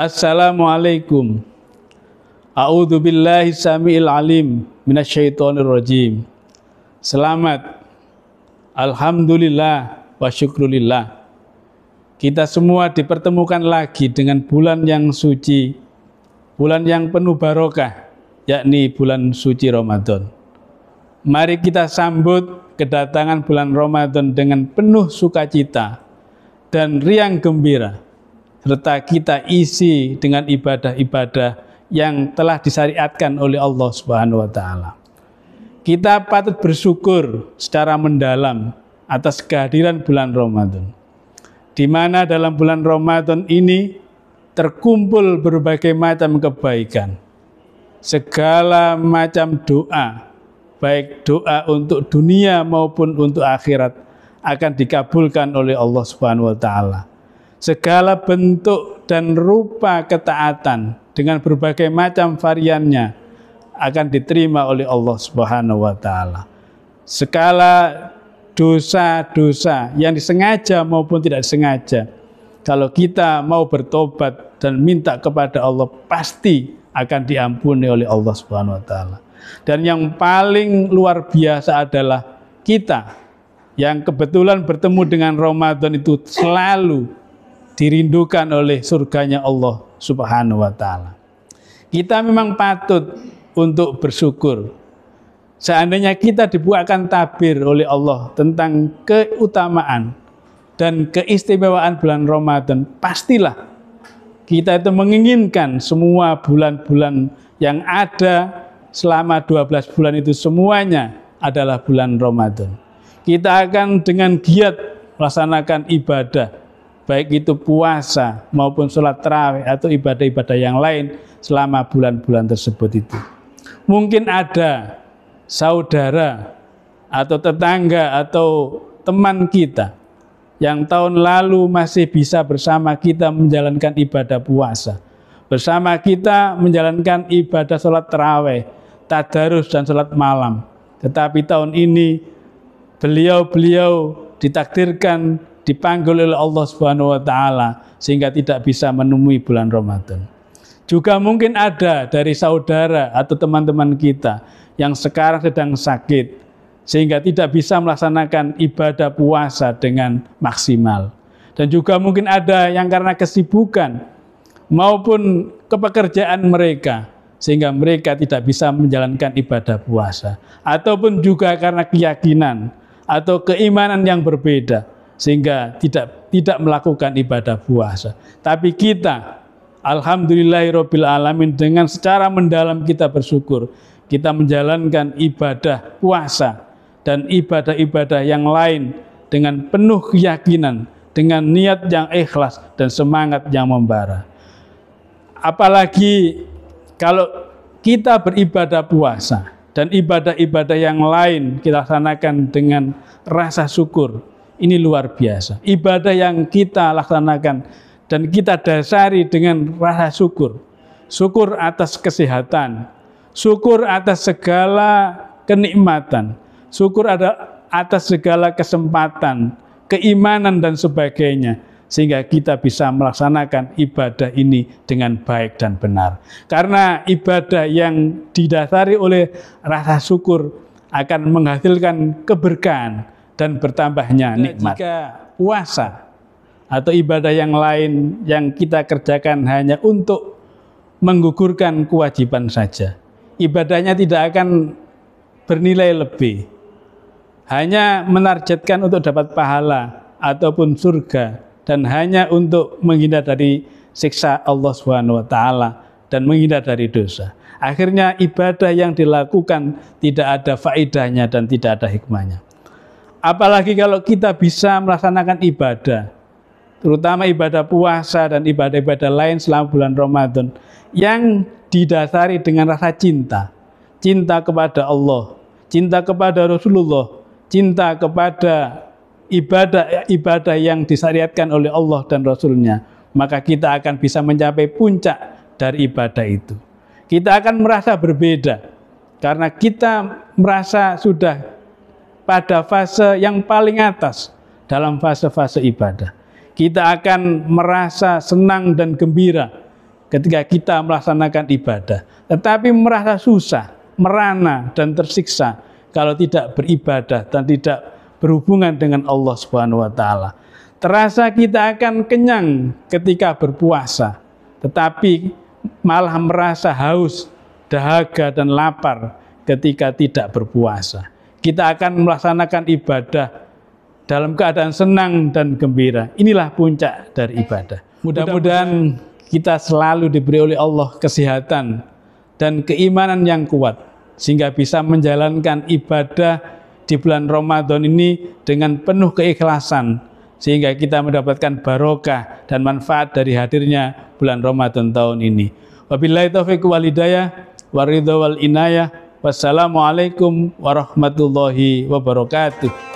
Assalamualaikum. A'udzu billahi samiil alim minasyaitonir rajim. Selamat, alhamdulillah wa syukrulillah. Kita semua dipertemukan lagi dengan bulan yang suci, bulan yang penuh barokah, yakni bulan suci Ramadan. Mari kita sambut kedatangan bulan Ramadan dengan penuh sukacita dan riang gembira, serta kita isi dengan ibadah-ibadah yang telah disyariatkan oleh Allah Subhanahu wa taala. Kita patut bersyukur secara mendalam atas kehadiran bulan Ramadan, di mana dalam bulan Ramadan ini terkumpul berbagai macam kebaikan. Segala macam doa, baik doa untuk dunia maupun untuk akhirat, akan dikabulkan oleh Allah Subhanahu wa taala. Segala bentuk dan rupa ketaatan dengan berbagai macam variannya akan diterima oleh Allah Subhanahu wa taala. Segala dosa-dosa yang disengaja maupun tidak disengaja, kalau kita mau bertobat dan minta kepada Allah, pasti akan diampuni oleh Allah Subhanahu wa taala. Dan yang paling luar biasa adalah kita yang kebetulan bertemu dengan Ramadan itu selalu dirindukan oleh surganya Allah Subhanahu wa taala. Kita memang patut untuk bersyukur. Seandainya kita dibuatkan tabir oleh Allah tentang keutamaan dan keistimewaan bulan Ramadan, pastilah kita itu menginginkan semua bulan-bulan yang ada selama 12 bulan itu semuanya adalah bulan Ramadan. Kita akan dengan giat melaksanakan ibadah, baik itu puasa maupun sholat tarawih atau ibadah-ibadah yang lain selama bulan-bulan tersebut itu. Mungkin ada saudara atau tetangga atau teman kita yang tahun lalu masih bisa bersama kita menjalankan ibadah puasa, bersama kita menjalankan ibadah sholat tarawih, tadarus dan sholat malam. Tetapi tahun ini beliau ditakdirkan dipanggil oleh Allah Subhanahu wa taala sehingga tidak bisa menemui bulan Ramadan. Juga mungkin ada dari saudara atau teman-teman kita yang sekarang sedang sakit sehingga tidak bisa melaksanakan ibadah puasa dengan maksimal. Dan juga mungkin ada yang karena kesibukan maupun kepekerjaan mereka sehingga mereka tidak bisa menjalankan ibadah puasa, ataupun juga karena keyakinan atau keimanan yang berbeda sehingga tidak melakukan ibadah puasa. Tapi kita, alhamdulillahirabbil alamin, dengan secara mendalam kita bersyukur, kita menjalankan ibadah puasa dan ibadah-ibadah yang lain dengan penuh keyakinan, dengan niat yang ikhlas dan semangat yang membara. Apalagi kalau kita beribadah puasa dan ibadah-ibadah yang lain kita laksanakan dengan rasa syukur, ini luar biasa. Ibadah yang kita laksanakan dan kita dasari dengan rasa syukur. Syukur atas kesehatan, syukur atas segala kenikmatan, syukur atas segala kesempatan, keimanan dan sebagainya, sehingga kita bisa melaksanakan ibadah ini dengan baik dan benar. Karena ibadah yang didasari oleh rasa syukur akan menghasilkan keberkahan dan bertambahnya nikmat. Jika puasa atau ibadah yang lain yang kita kerjakan hanya untuk menggugurkan kewajiban saja, ibadahnya tidak akan bernilai lebih, hanya menargetkan untuk dapat pahala ataupun surga, dan hanya untuk menghindar dari siksa Allah Subhanahu wa taala dan menghindar dari dosa. Akhirnya ibadah yang dilakukan tidak ada faedahnya dan tidak ada hikmahnya. Apalagi kalau kita bisa melaksanakan ibadah, terutama ibadah puasa dan ibadah-ibadah lain selama bulan Ramadan, yang didasari dengan rasa cinta. Cinta kepada Allah, cinta kepada Rasulullah, cinta kepada ibadah-ibadah yang disyariatkan oleh Allah dan Rasulnya, maka kita akan bisa mencapai puncak dari ibadah itu. Kita akan merasa berbeda, karena kita merasa sudah pada fase yang paling atas dalam fase-fase ibadah. Kita akan merasa senang dan gembira ketika kita melaksanakan ibadah, tetapi merasa susah, merana dan tersiksa kalau tidak beribadah dan tidak berhubungan dengan Allah Subhanahu wa taala. Terasa kita akan kenyang ketika berpuasa, tetapi malah merasa haus, dahaga dan lapar ketika tidak berpuasa. Kita akan melaksanakan ibadah dalam keadaan senang dan gembira. Inilah puncak dari ibadah. Mudah-mudahan kita selalu diberi oleh Allah kesehatan dan keimanan yang kuat, sehingga bisa menjalankan ibadah di bulan Ramadan ini dengan penuh keikhlasan, sehingga kita mendapatkan barokah dan manfaat dari hadirnya bulan Ramadan tahun ini. Wabillahi taufiq wal hidayah, waridho wal inayah. Wassalamualaikum warahmatullahi wabarakatuh.